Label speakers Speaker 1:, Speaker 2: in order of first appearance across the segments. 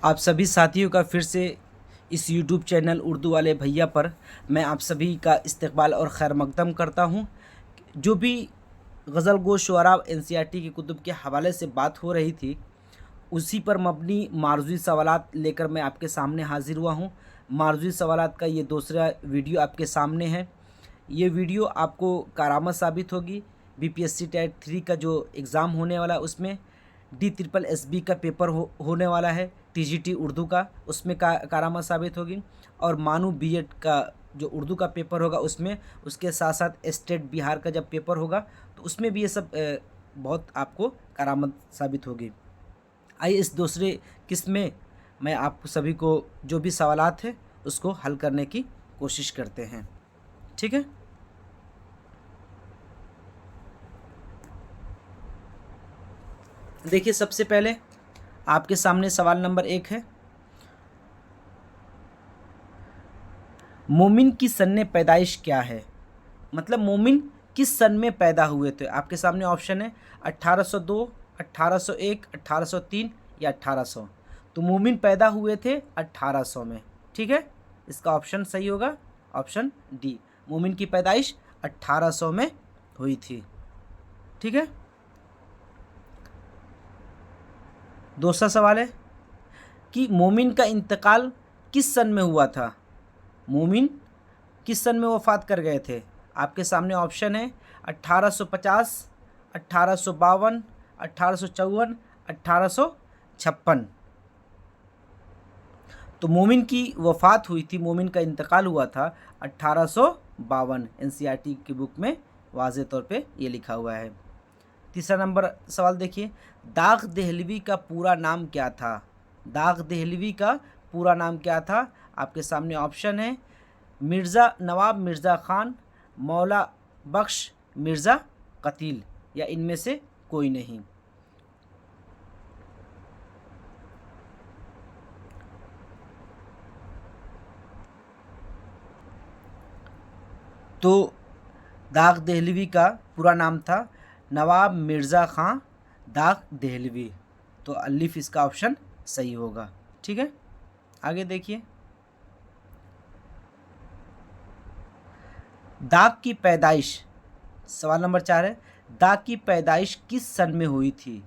Speaker 1: आप सभी साथियों का फिर से इस YouTube चैनल उर्दू वाले भैया पर मैं आप सभी का इस्तकबाल और खैर मकदम करता हूँ। जो भी गज़ल गो शुअरा NCERT की कुतुब के हवाले से बात हो रही थी, उसी पर मबनी मार्ज़ी सवालात लेकर मैं आपके सामने हाज़िर हुआ हूँ। मार्ज़ी सवालात का ये दूसरा वीडियो आपके सामने है। ये वीडियो आपको कारामत साबित होगी। BPSC टेट 3 का जो एग्ज़ाम होने वाला है उसमें DSSB का पेपर होने वाला है, TGT उर्दू का, उसमें कारामत साबित होगी। और मानू B.Ed का जो उर्दू का पेपर होगा उसमें, उसके साथ साथ स्टेट बिहार का जब पेपर होगा तो उसमें भी ये सब बहुत आपको कारामत साबित होगी। आइए इस दूसरे किस्त में मैं आप सभी को जो भी सवालात हैं उसको हल करने की कोशिश करते हैं। ठीक है, देखिए सबसे पहले आपके सामने सवाल नंबर 1 है। मोमिन की सन्ने पैदाइश क्या है? मतलब मोमिन किस सन में पैदा हुए थे? आपके सामने ऑप्शन है 1802, 1801, 1803 या 1800। तो मोमिन पैदा हुए थे 1800 में। ठीक है, इसका ऑप्शन सही होगा ऑप्शन डी। मोमिन की पैदाइश 1800 में हुई थी। ठीक है, दूसरा सवाल है कि मोमिन का इंतकाल किस सन में हुआ था? मोमिन किस सन में वफ़ात कर गए थे? आपके सामने ऑप्शन है 1850, 1852, 1854, 1856। तो मोमिन की वफ़ात हुई थी, मोमिन का इंतकाल हुआ था 1852। NCERT की बुक में वाज़े तौर पे ये लिखा हुआ है। तीसरा नंबर सवाल देखिए, दाग देहलवी का पूरा नाम क्या था? दाग देहलवी का पूरा नाम क्या था? आपके सामने ऑप्शन है मिर्ज़ा नवाब मिर्ज़ा ख़ान, मौला बख्श मिर्ज़ा कतील या इनमें से कोई नहीं। तो दाग देहलवी का पूरा नाम था नवाब मिर्ज़ा ख़ान दाग देहलवी। तो अलिफ इसका ऑप्शन सही होगा। ठीक है, आगे देखिए, दाग की पैदाइश, सवाल नंबर 4 है, दाग की पैदाइश किस सन में हुई थी?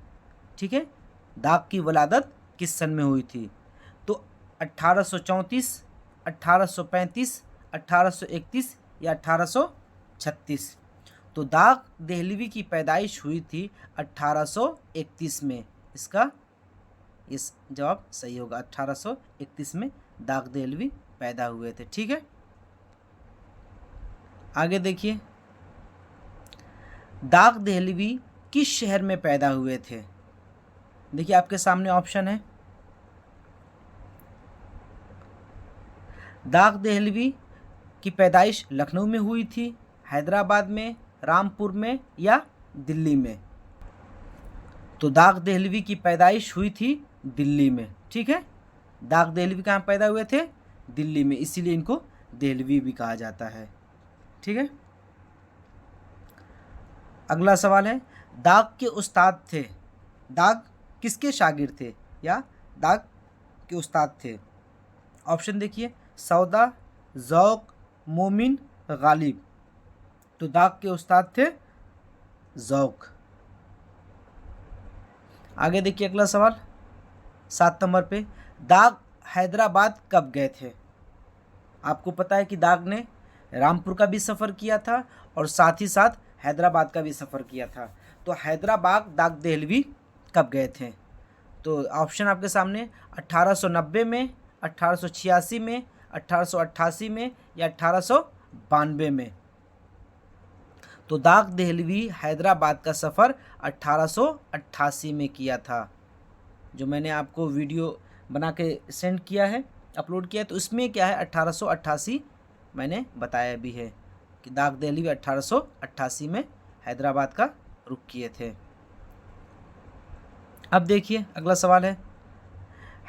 Speaker 1: ठीक है, दाग की वलादत किस सन में हुई थी? तो 1834, 1835, 1831 या 1836। तो दाग देहलवी की पैदाइश हुई थी 1831 में। इसका इस जवाब सही होगा, 1831 में दाग देहलवी पैदा हुए थे। ठीक है, आगे देखिए, दाग देहलवी किस शहर में पैदा हुए थे? देखिए आपके सामने ऑप्शन है, दाग देहलवी की पैदाइश लखनऊ में हुई थी, हैदराबाद में, रामपुर में या दिल्ली में। तो दाग देहलवी की पैदाइश हुई थी दिल्ली में। ठीक है, दाग देहलवी कहाँ पैदा हुए थे? दिल्ली में, इसीलिए इनको देहलवी भी कहा जाता है। ठीक है, अगला सवाल है, दाग के उस्ताद थे, दाग किसके शागिर्द थे या दाग के उस्ताद थे? ऑप्शन देखिए, सौदा, ज़ौक़, मोमिन, गालिब। तो दाग के उस्ताद थे ज़ौक़। आगे देखिए अगला सवाल 7 नंबर पे, दाग हैदराबाद कब गए थे? आपको पता है कि दाग ने रामपुर का भी सफ़र किया था और साथ ही साथ हैदराबाद का भी सफ़र किया था। तो हैदराबाद दाग देहलवी कब गए थे? तो ऑप्शन आपके सामने 1890 में, 1886 में, 1888 में या 1892 में। तो दाग देहलवी हैदराबाद का सफ़र 1888 में किया था। जो मैंने आपको वीडियो बना के सेंड किया है, अपलोड किया है, तो उसमें क्या है 1888 मैंने बताया भी है कि दाग देहलवी 1888 में हैदराबाद का रुख किए थे। अब देखिए अगला सवाल है,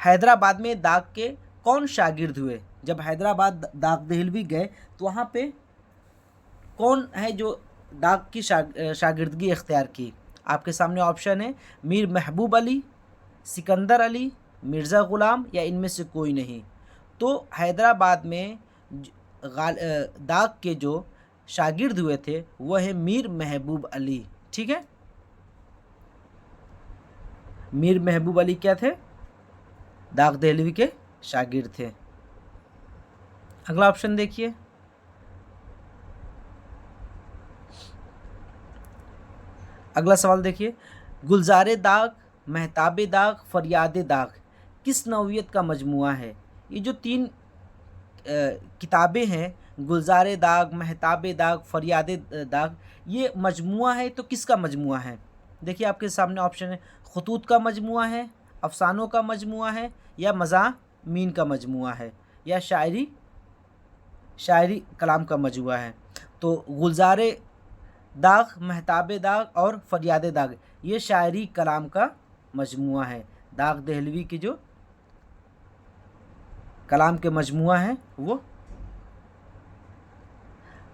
Speaker 1: हैदराबाद में दाग के कौन शागिर्द हुए? जब हैदराबाद दाग देहलवी गए तो वहाँ पे कौन है जो दाग की शागिर्दगी इख्तियार की? आपके सामने ऑप्शन है मीर महबूब अली, सिकंदर अली, मिर्ज़ा ग़ुलाम या इनमें से कोई नहीं। तो हैदराबाद में दाग के जो शागिर्द हुए थे वह है मीर महबूब अली। ठीक है, मीर महबूब अली क्या थे? दाग दहलवी के शागिर्द थे। अगला ऑप्शन देखिए, अगला सवाल देखिए, गुलजारे दाग, महताबे दाग, फरियादे दाग किस नौइयत का मजमुआ है? ये जो तीन किताबें हैं, गुलजारे दाग, महताबे दाग, फरियादे दाग, ये मजमुआ है तो किसका मजमुआ है? देखिए आपके सामने ऑप्शन है, खतूत का मजमुआ है, अफसानों का मजमुआ है, या मज़ामीन का मजमुआ है, या शायरी कलाम का मजमुआ है। तो गुलजारे दाग, महताबे दाग और फरियादे दाग ये शायरी कलाम का मजमुआ है। दाग दहलवी की जो कलाम के मजमुआ है वो।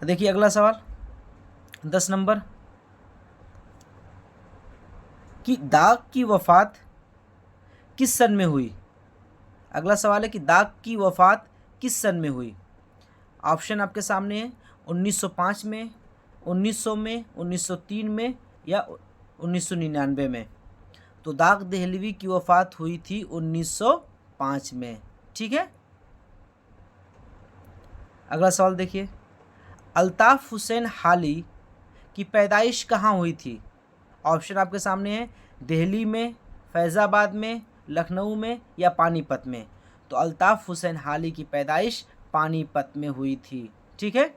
Speaker 1: देखिए अगला सवाल 10 नंबर, कि दाग की वफ़ात किस सन में हुई? अगला सवाल है कि दाग की वफ़ात किस सन में हुई? ऑप्शन आपके सामने है, 1905 में, 1900 में, 1903 में, या 1999 में। तो दाग दहलवी की वफ़ात हुई थी 1905 में। ठीक है, अगला सवाल देखिए, अल्ताफ़ हुसैन हाली की पैदाइश कहाँ हुई थी? ऑप्शन आपके सामने है, दिल्ली में, फैज़ाबाद में, लखनऊ में, या पानीपत में। तो अल्ताफ़ हुसैन हाली की पैदाइश पानीपत में हुई थी। ठीक है,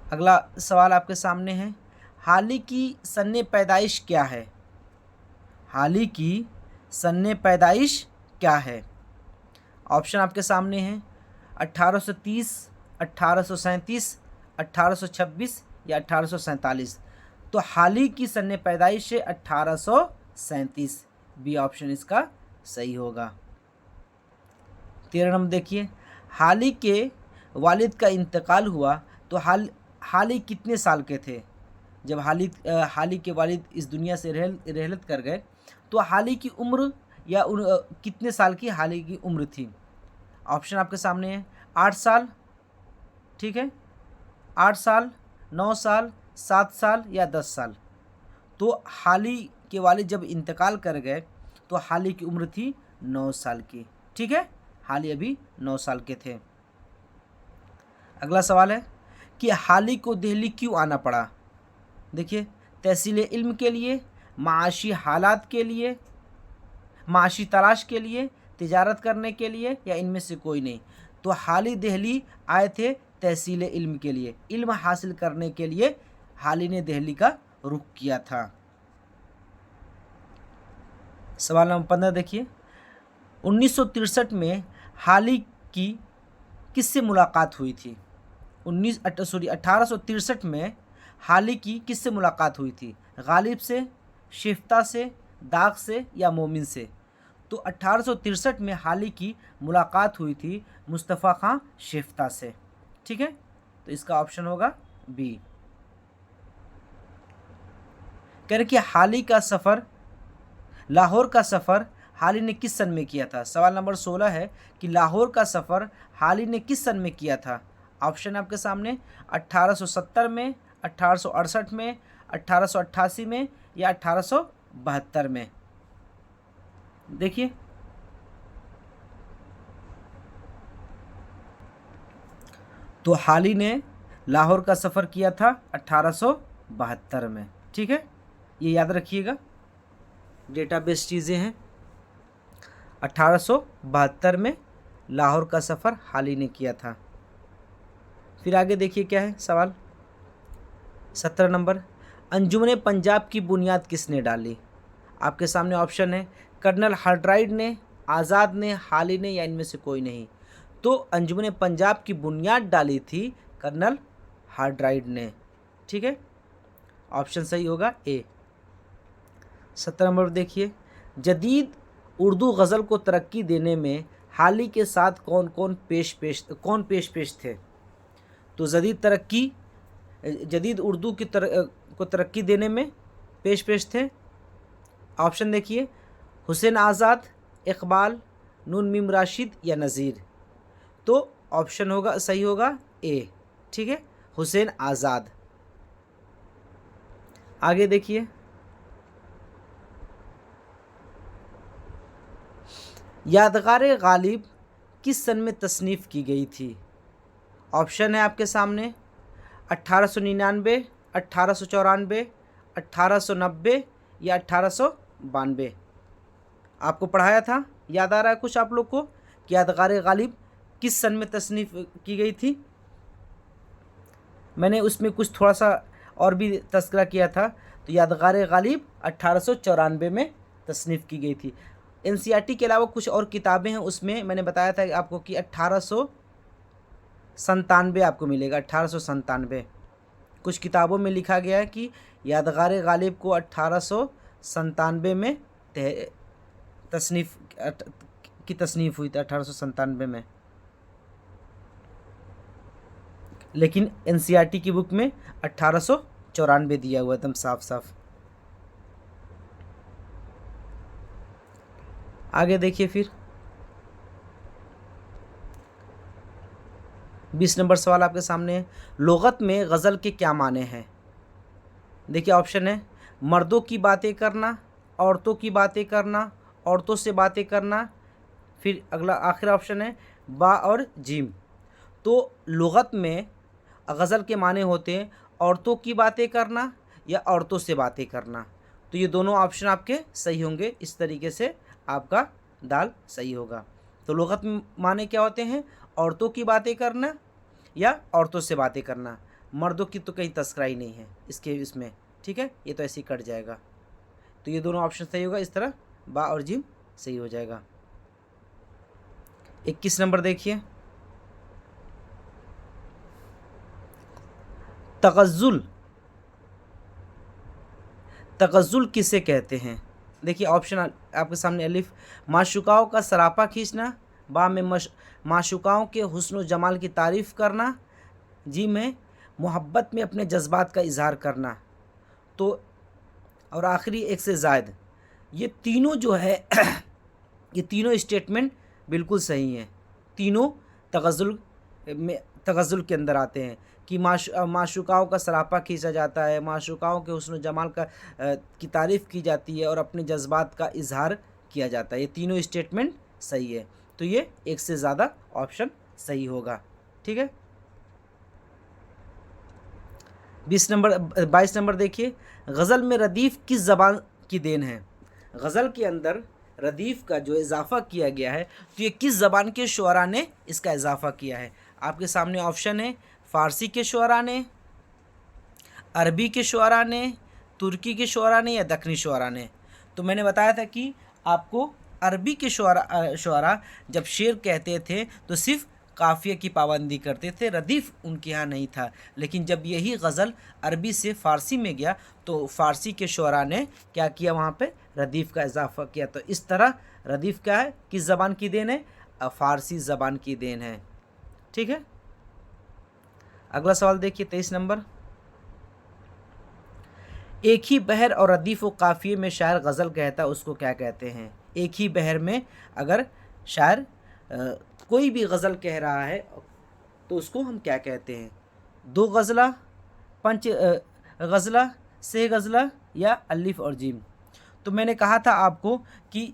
Speaker 1: अगला सवाल आपके सामने है, हाली की सन्ने पैदाइश क्या है? हाली की सन्ने पैदाइश क्या है? ऑप्शन आपके सामने हैं, 1830, 1837, 1826 या 1847। तो हाली की सन्ने पैदाइश है 1837। बी ऑप्शन इसका सही होगा। 13 नंबर देखिए, हाली के वालिद का इंतकाल हुआ तो हाली कितने साल के थे? जब हाली के वालिद इस दुनिया से रहलत कर गए तो हाली की उम्र या कितने साल की हाली की उम्र थी? ऑप्शन आपके सामने है, 8 साल, ठीक है, 8 साल, 9 साल, 7 साल या 10 साल। तो हाली के वालिद जब इंतकाल कर गए तो हाली की उम्र थी 9 साल की। ठीक है, हाली अभी 9 साल के थे। अगला सवाल है कि हाली को दिल्ली क्यों आना पड़ा? देखिए, तहसील इल्म के लिए, माशी हालात के लिए, माशी तलाश के लिए, तिजारत करने के लिए, या इनमें से कोई नहीं। तो हाली दिल्ली आए थे तहसील इल्म के लिए, इल्म हासिल करने के लिए हाली ने दिल्ली का रुख किया था। सवाल नंबर 15 देखिए, 1963 में हाली की किससे मुलाकात हुई थी? 1863 में हाली की किससे मुलाकात हुई थी? गालिब से, शिफ्ता से, दाग से, या मोमिन से? तो 1863 में हाली की मुलाकात हुई थी मुस्तफ़ा खां शिफ्ता से। ठीक है, तो इसका ऑप्शन होगा बी। कह रहे कि हाली का सफ़र, लाहौर का सफ़र हाली ने किस सन में किया था? सवाल नंबर 16 है कि लाहौर का सफ़र हाली ने किस सन में किया था? ऑप्शन आपके सामने, 1870 में, 1868 में, 1888 में, या 1872 में। देखिए, तो हाली ने लाहौर का सफ़र किया था 1872 में। ठीक है, ये याद रखिएगा, डेटाबेस चीज़ें हैं। 1872 में लाहौर का सफ़र हाली ने किया था। फिर आगे देखिए क्या है सवाल 17 नंबर, अंजुमन पंजाब की बुनियाद किसने डाली? आपके सामने ऑप्शन है, कर्नल हार्ट्राइड ने, आज़ाद ने, हाली ने, या इनमें से कोई नहीं। तो अंजुमन पंजाब की बुनियाद डाली थी कर्नल हार्ट्राइड ने। ठीक है, ऑप्शन सही होगा ए। 17 नंबर देखिए, जदीद उर्दू गज़ल को तरक्की देने में हाली के साथ कौन कौन पेश थे? तो जदीद उर्दू को तरक्की देने में पेश थे। ऑप्शन देखिए, हुसैन आज़ाद, इकबाल, नून मीम राशिद या नज़ीर? तो ऑप्शन होगा सही होगा ए, ठीक है, हुसैन आज़ाद। आगे देखिए, यादगार गालिब किस सन में तसनीफ़ की गई थी? ऑप्शन है आपके सामने 1899, 1894, 1890 या 1892। आपको पढ़ाया था, याद आ रहा है कुछ आप लोग को कि यादगार गालिब किस सन में तसनीफ़ की गई थी? मैंने उसमें कुछ थोड़ा सा और भी तस्करा किया था। तो यादगार गालिब 1894 में तसनीफ़ की गई थी। एनसीईआरटी के अलावा कुछ और किताबें हैं, उसमें मैंने बताया था आपको कि 1897 आपको मिलेगा, 1897। कुछ किताबों में लिखा गया है कि यादगार गालिब को 1897 में तसनीफ़ हुई थी, 1897 में। लेकिन एनसीईआरटी की बुक में 1894 दिया हुआ एकदम साफ साफ। आगे देखिए फिर 20 नंबर सवाल आपके सामने है। लुग़त में गज़ल के क्या माने हैं? देखिए ऑप्शन है मर्दों की बातें करना, औरतों की बातें करना, औरतों से बातें करना, फिर अगला आखिरी ऑप्शन है बा और जीम। तो लुग़त में गज़ल के माने होते हैं औरतों की बातें करना या औरतों से बातें करना। तो ये दोनों ऑप्शन आपके सही होंगे, इस तरीके से आपका दाल सही होगा। तो लुग़त में माने क्या होते हैं? औरतों की बातें करना या औरतों से बातें करना। मर्दों की तो कहीं तस्करा ही नहीं है इसमें, ठीक है, ये तो ऐसे ही कट जाएगा। तो ये दोनों ऑप्शन सही होगा, इस तरह बा और जिम सही हो जाएगा। 21 नंबर देखिए, तगज़्ज़ुल किसे कहते हैं? देखिए ऑप्शन आपके सामने अलिफ माशुकाओं का सरापा खींचना, बा में माशुकाओं के हुस्न व जमाल की तारीफ़ करना, जी में मोहब्बत में अपने जज्बात का इजहार करना, तो और आखिरी एक से ज़ायद। ये तीनों जो है ये तीनों स्टेटमेंट बिल्कुल सही हैं। तीनों तगज़्ज़ुल के अंदर आते हैं कि माशुकाओं का सरापा खींचा जाता है, माशुकाओं के हुस्न जमाल का की तारीफ़ की जाती है और अपने जज्बात का इजहार किया जाता है। ये तीनों स्टेटमेंट सही है, तो ये एक से ज़्यादा ऑप्शन सही होगा, ठीक है। 22 नंबर देखिए, गज़ल में रदीफ़ किस ज़बान की देन है? गज़ल के अंदर रदीफ़ का जो इजाफ़ा किया गया है, तो ये किस ज़बान के शुअरा ने इसका इजाफ़ा किया है? आपके सामने ऑप्शन है फ़ारसी के शुअरा ने, अरबी के शुअरा ने, तुर्की के शुअरा ने या दक्खनी शुअरा ने। तो मैंने बताया था कि आपको अरबी के शुअरा जब शेर कहते थे तो सिर्फ़ काफ़िया की पाबंदी करते थे, रदीफ़ उनके यहाँ नहीं था। लेकिन जब यही गज़ल अरबी से फ़ारसी में गया तो फ़ारसी के शुअरा ने क्या किया, वहाँ पे रदीफ़ का इजाफ़ा किया। तो इस तरह रदीफ़ क्या है, किस ज़बान की देन है? फ़ारसी ज़बान की देन है, ठीक है। अगला सवाल देखिए 23 नंबर, एक ही बहर और रदीफ़ व काफ़िए में शायर गज़ल कहता है उसको क्या कहते हैं? एक ही बहर में अगर शायर कोई भी गज़ल कह रहा है तो उसको हम क्या कहते हैं? दो गज़ला, पंच गज़ला, से गज़ला या अलिफ और जीम। तो मैंने कहा था आपको कि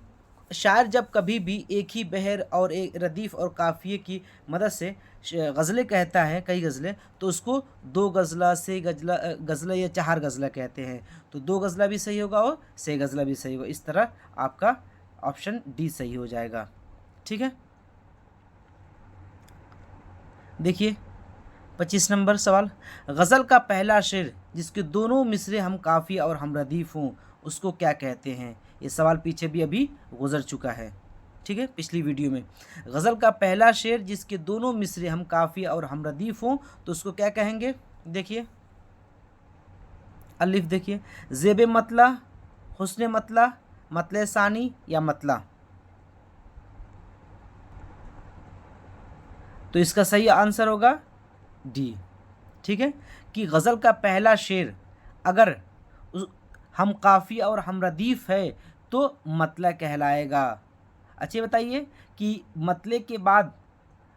Speaker 1: शायर जब कभी भी एक ही बहर और एक रदीफ़ और काफ़िए की मदद से गज़लें कहता है, कई गज़लें, तो उसको दो गज़ला, से गज़ला या चार गज़ला कहते हैं। तो दो गज़ला भी सही होगा और से गज़ला भी सही होगा। इस तरह आपका ऑप्शन डी सही हो जाएगा, ठीक है। देखिए 25 नंबर सवाल, गज़ल का पहला शेर जिसके दोनों मिसरे हम काफ़िया और हम रदीफ़ हों उसको क्या कहते हैं? ये सवाल पीछे भी अभी गुज़र चुका है, ठीक है, पिछली वीडियो में। गज़ल का पहला शेर जिसके दोनों मिसरे हम काफ़िया और हम रदीफ़ हों तो उसको क्या कहेंगे? देखिए अलिफ, देखिए ज़ेब मतला, हुस्न मतला, मतले सानी या मतला। तो इसका सही आंसर होगा डी, ठीक है, कि गज़ल का पहला शेर अगर हम काफ़िया और हम रदीफ़ है तो मतला कहलाएगा। अच्छा बताइए कि मतले के बाद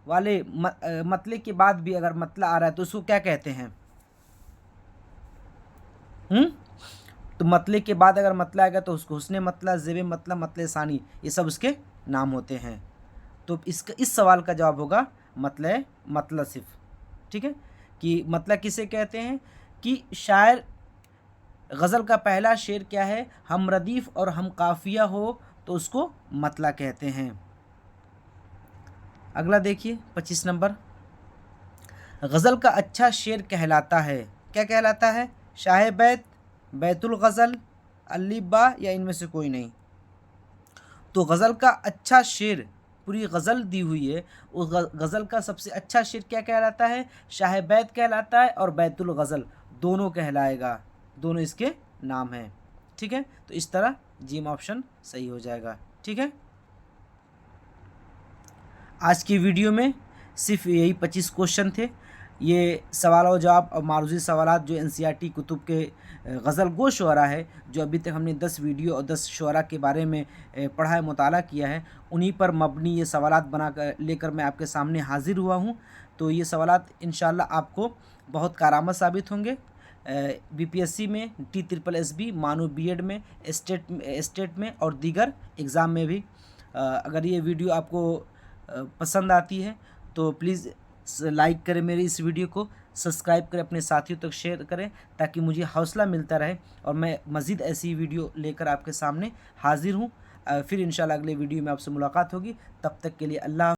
Speaker 1: वाले मतले के बाद भी अगर मतला आ रहा है तो उसको क्या कहते हैं? तो मतले के बाद अगर मतला आएगा तो उसको हुस्ने मतला, ज़ेबे मतला, मतले सानी, ये सब उसके नाम होते हैं। तो इस सवाल का जवाब होगा मतला सिर्फ। ठीक है, कि मतला किसे कहते हैं? कि शायर गज़ल का पहला शेर क्या है? हम रदीफ़ और हम काफ़िया हो तो उसको मतला कहते हैं। अगला देखिए 25 नंबर, गज़ल का अच्छा शेर कहलाता है, क्या कहलाता है? शाह बैत, बैतुल गज़ल, अल्लिबा या इनमें से कोई नहीं। तो गज़ल का अच्छा शेर, पूरी गज़ल दी हुई है, उस गज़ल का सबसे अच्छा शेर क्या कहलाता है? शाह बैत कहलाता है और बैतुल गज़ल, दोनों कहलाएगा, दोनों इसके नाम हैं। ठीक है, तो इस तरह जीम ऑप्शन सही हो जाएगा। ठीक है, आज की वीडियो में सिर्फ यही 25 क्वेश्चन थे। ये सवाल और जवाब और मारूजी सवालात जो एनसीईआरटी कुतुब के गज़ल गो शुअरा है, जो अभी तक हमने 10 वीडियो और 10 शुअरा के बारे में पढ़ा है, मुताला किया है, उन्हीं पर मबनी ये सवालात बना कर लेकर मैं आपके सामने हाज़िर हुआ हूँ। तो ये सवालात इंशाल्लाह आपको बहुत कारआमद साबित होंगे। बीपीएससी में, TSSB, मानो बीएड में, स्टेट में और दीगर एग्ज़ाम में भी। अगर ये वीडियो आपको पसंद आती है तो प्लीज़ लाइक करें मेरे इस वीडियो को, सब्सक्राइब करें, अपने साथियों तक शेयर करें, ताकि मुझे हौसला मिलता रहे और मैं मज़ीद ऐसी वीडियो लेकर आपके सामने हाज़िर हूँ। फिर इंशाल्लाह अगले वीडियो में आपसे मुलाकात होगी। तब तक के लिए अल्लाह।